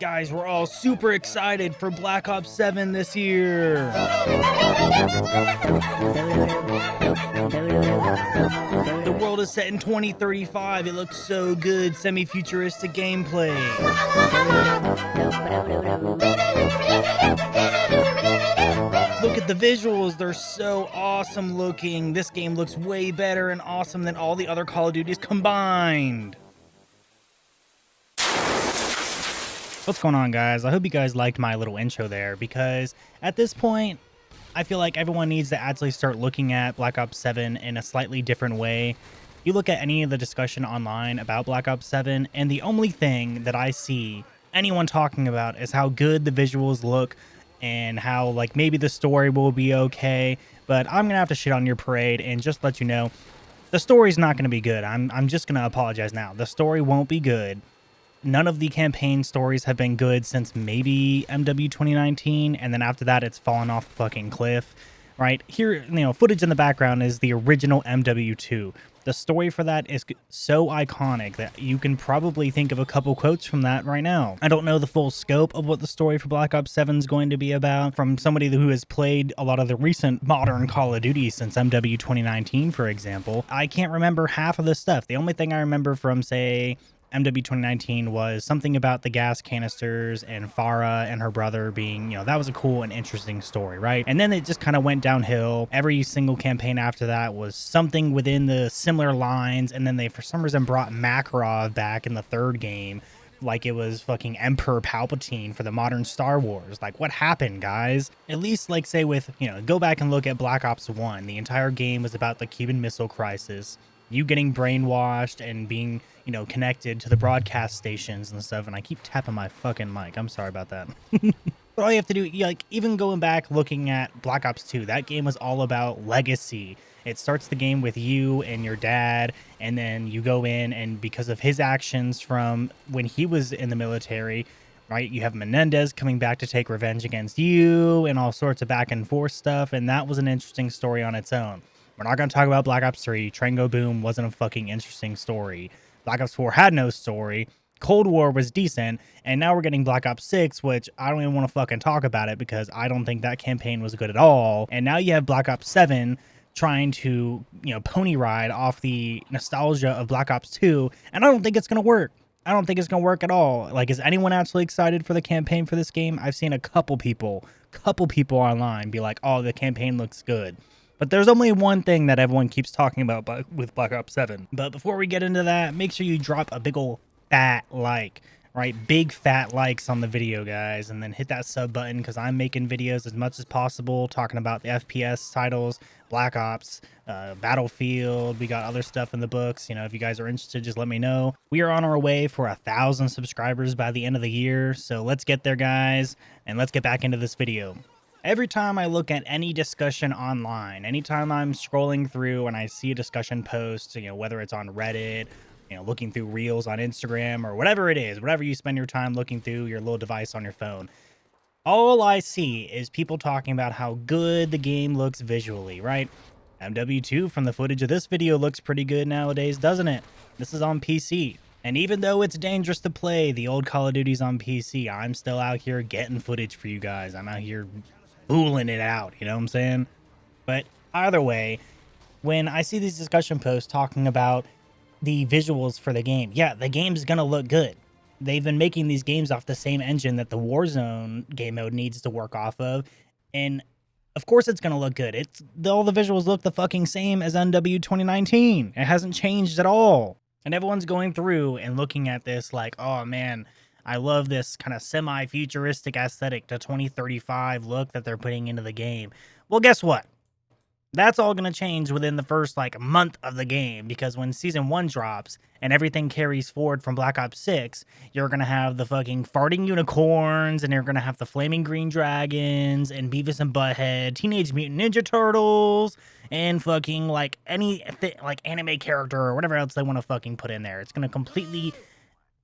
Guys, we're all super excited for Black Ops 7 this year. The world is set in 2035. It looks so good. Semi-futuristic gameplay. Look at the visuals. They're so awesome looking. This game looks way better and awesome than all the other Call of Duties combined. What's going on, guys? I hope you guys liked my little intro there, because at this point, I feel like everyone needs to actually start looking at Black Ops 7 in a slightly different way. You look at any of the discussion online about Black Ops 7, and the only thing that I see anyone talking about is how good the visuals look and how, like, maybe the story will be okay. But I'm gonna have to shit on your parade and just let you know, the story's not gonna be good. I'm just gonna apologize now. The story won't be good. None of the campaign stories have been good since maybe MW 2019, and then after that, it's fallen off the fucking cliff, right? Here, footage in the background is the original MW2. The story for that is so iconic that you can probably think of a couple quotes from that right now. I don't know the full scope of what the story for Black Ops 7 is going to be about from somebody who has played a lot of the recent modern Call of Duty since MW 2019, for example. I can't remember half of this stuff. The only thing I remember from, say, MW 2019 was something about the gas canisters and Farah and her brother being, that was a cool and interesting story, right? And then it just kind of went downhill. Every single campaign after that was something within the similar lines, and then they, for some reason, brought Makarov back in the third game like it was fucking Emperor Palpatine for the modern Star Wars. Like, what happened, guys? At least, like, say with, go back and look at Black Ops 1. The entire game was about the Cuban Missile Crisis, you getting brainwashed and being, connected to the broadcast stations and stuff. And I keep tapping my fucking mic. I'm sorry about that. But all you have to do, even going back, looking at Black Ops 2, that game was all about legacy. It starts the game with you and your dad, and then you go in, and because of his actions from when he was in the military, right, you have Menendez coming back to take revenge against you and all sorts of back and forth stuff. And that was an interesting story on its own. We're not going to talk about Black Ops 3. Trango Boom wasn't a fucking interesting story. Black Ops 4 had no story. Cold War was decent. And now we're getting Black Ops 6, which I don't even want to fucking talk about it because I don't think that campaign was good at all. And now you have Black Ops 7 trying to, pony ride off the nostalgia of Black Ops 2. And I don't think it's going to work. I don't think it's going to work at all. Like, is anyone actually excited for the campaign for this game? I've seen a couple people online be like, oh, the campaign looks good. But there's only one thing that everyone keeps talking about with Black Ops 7. But before we get into that, make sure you drop a big ol' fat like, right? Big fat likes on the video, guys. And then hit that sub button, because I'm making videos as much as possible talking about the FPS titles, Black Ops, Battlefield. We got other stuff in the books. If you guys are interested, just let me know. We are on our way for 1,000 subscribers by the end of the year. So let's get there, guys. And let's get back into this video. Every time I look at any discussion online, anytime I'm scrolling through and I see a discussion post, whether it's on Reddit, looking through reels on Instagram, or whatever it is, whatever you spend your time looking through your little device on your phone, all I see is people talking about how good the game looks visually, right? MW2 from the footage of this video looks pretty good nowadays, doesn't it? This is on PC. And even though it's dangerous to play the old Call of Duties on PC, I'm still out here getting footage for you guys. I'm out here booling it out, you know what I'm saying? But either way, when I see these discussion posts talking about the visuals for the game, yeah, the game's gonna look good. They've been making these games off the same engine that the Warzone game mode needs to work off of, and of course it's gonna look good. All the visuals look the fucking same as MW 2019. It hasn't changed at all. And everyone's going through and looking at this like, oh man, I love this kind of semi-futuristic aesthetic, the 2035 look that they're putting into the game. Well, guess what? That's all going to change within the first, month of the game, because when Season 1 drops and everything carries forward from Black Ops 6, you're going to have the fucking farting unicorns, and you're going to have the flaming green dragons, and Beavis and Butthead, Teenage Mutant Ninja Turtles, and fucking, any, anime character or whatever else they want to fucking put in there. It's going to completely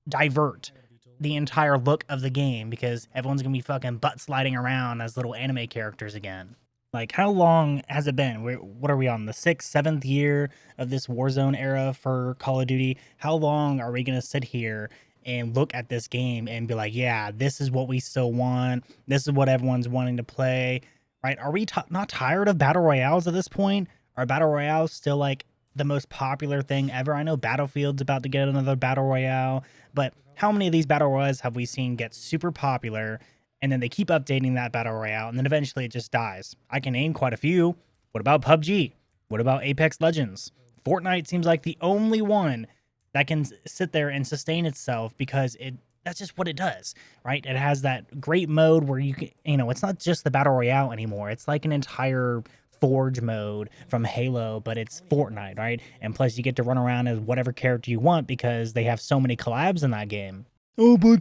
divert the entire look of the game, because everyone's gonna be fucking butt sliding around as little anime characters again. Like, how long has it been? What are we on, the 6th, 7th year of this Warzone era for Call of Duty? How long are we gonna sit here and look at this game and be like, yeah, this is what we still want. This is what everyone's wanting to play, right? Are we not tired of battle royales at this point? Are battle royales still like the most popular thing ever? I know Battlefield's about to get another battle royale, but how many of these battle royales have we seen get super popular and then they keep updating that battle royale and then eventually it just dies? I can name quite a few. What about PUBG? What about Apex Legends? Fortnite seems like the only one that can sit there and sustain itself because that's just what it does, right? It has that great mode where you can, it's not just the battle royale anymore. It's like an entire Forge mode from Halo, but it's Fortnite, right? And plus you get to run around as whatever character you want because they have so many collabs in that game. Oh, but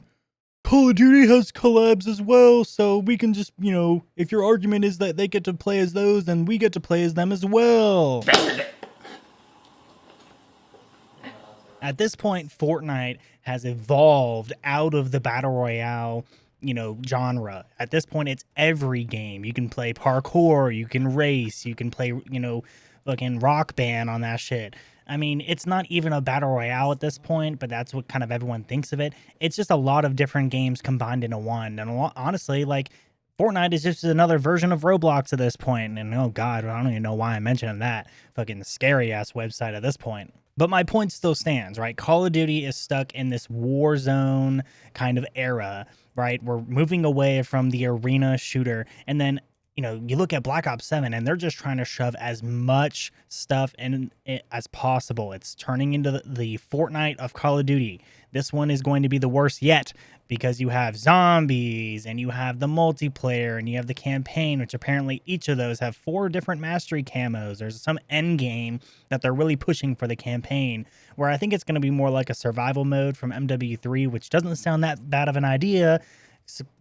Call of Duty has collabs as well, so we can just, if your argument is that they get to play as those, then we get to play as them as well. At this point, Fortnite has evolved out of the battle royale, genre. At this point, it's every game. You can play parkour, you can race, you can play, fucking Rock Band on that shit. I mean, it's not even a battle royale at this point, but that's what kind of everyone thinks of it. It's just a lot of different games combined into one. And honestly, like, Fortnite is just another version of Roblox at this point. And oh god, I don't even know why I'm mentioning that fucking scary ass website at this point. But my point still stands, right? Call of Duty is stuck in this war zone kind of era, right? We're moving away from the arena shooter. And then, you look at Black Ops 7 and they're just trying to shove as much stuff in it as possible. It's turning into the Fortnite of Call of Duty. This one is going to be the worst yet because you have zombies and you have the multiplayer and you have the campaign, which apparently each of those have 4 different mastery camos. There's some end game that they're really pushing for the campaign, where I think it's going to be more like a survival mode from MW3, which doesn't sound that bad of an idea,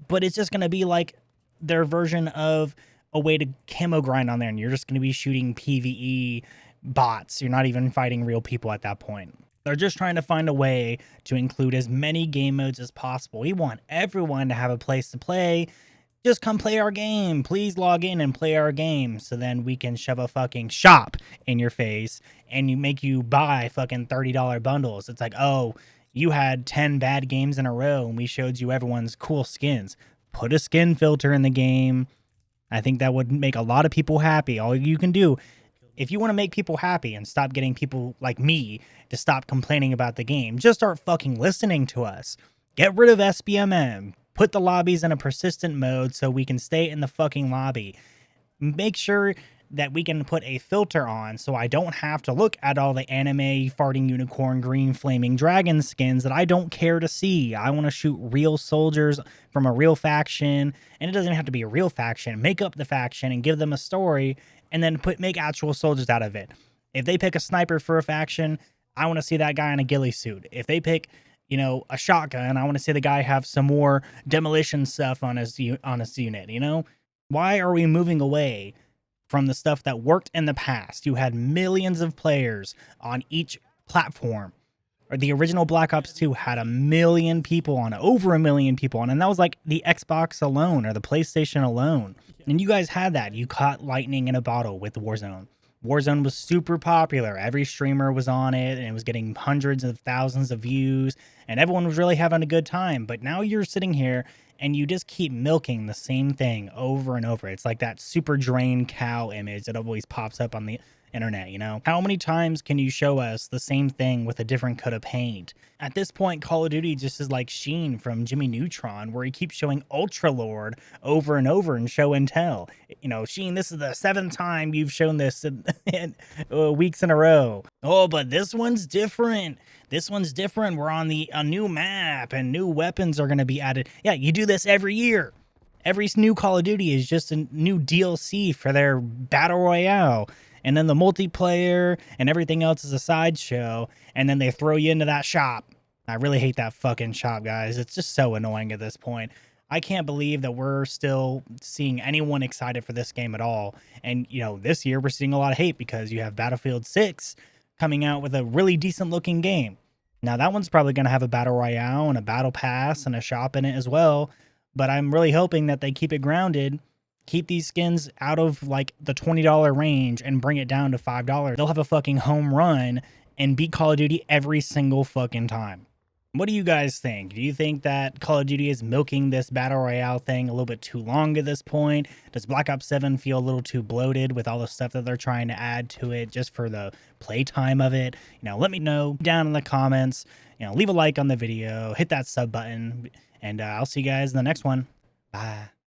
but it's just going to be like their version of a way to camo grind on there, and you're just going to be shooting PvE bots. You're not even fighting real people at that point. They're just trying to find a way to include as many game modes as possible. We want everyone to have a place to play. Just come play our game. Please log in and play our game. So then we can shove a fucking shop in your face and make you buy fucking $30 bundles. It's like, oh, you had 10 bad games in a row and we showed you everyone's cool skins. Put a skin filter in the game. I think that would make a lot of people happy. All you can do, if you want to make people happy and stop getting people like me to stop complaining about the game, just start fucking listening to us. Get rid of SBMM. Put the lobbies in a persistent mode so we can stay in the fucking lobby. Make sure that we can put a filter on so I don't have to look at all the anime farting unicorn green flaming dragon skins that I don't care to see. I want to shoot real soldiers from a real faction, and it doesn't have to be a real faction. Make up the faction and give them a story, and then make actual soldiers out of it. If they pick a sniper for a faction, I want to see that guy in a ghillie suit. If they pick, a shotgun, I want to see the guy have some more demolition stuff on his unit, Why are we moving away from the stuff that worked in the past? You had millions of players on each platform. Or the original Black Ops 2 had 1 million people on it, over 1 million people on it, and that was like the Xbox alone or the PlayStation alone. And you guys had that. You caught lightning in a bottle with Warzone. Warzone was super popular. Every streamer was on it, and it was getting hundreds of thousands of views, and everyone was really having a good time. But now you're sitting here, and you just keep milking the same thing over and over. It's like that super drained cow image that always pops up on the internet, How many times can you show us the same thing with a different coat of paint? At this point, Call of Duty just is like Sheen from Jimmy Neutron, where he keeps showing Ultra Lord over and over in show and tell. Sheen, this is the 7th time you've shown this in weeks in a row. Oh, but this one's different. This one's different. We're on a new map and new weapons are going to be added. Yeah, you do this every year. Every new Call of Duty is just a new DLC for their Battle Royale. And then the multiplayer and everything else is a sideshow. And then they throw you into that shop. I really hate that fucking shop, guys. It's just so annoying at this point. I can't believe that we're still seeing anyone excited for this game at all. And, this year we're seeing a lot of hate because you have Battlefield 6 coming out with a really decent looking game. Now that one's probably going to have a battle royale and a battle pass and a shop in it as well. But I'm really hoping that they keep it grounded. Keep these skins out of like the $20 range and bring it down to $5. They'll have a fucking home run and beat Call of Duty every single fucking time. What do you guys think? Do you think that Call of Duty is milking this Battle Royale thing a little bit too long at this point? Does Black Ops 7 feel a little too bloated with all the stuff that they're trying to add to it just for the playtime of it? Let me know down in the comments. Leave a like on the video, hit that sub button, and I'll see you guys in the next one. Bye.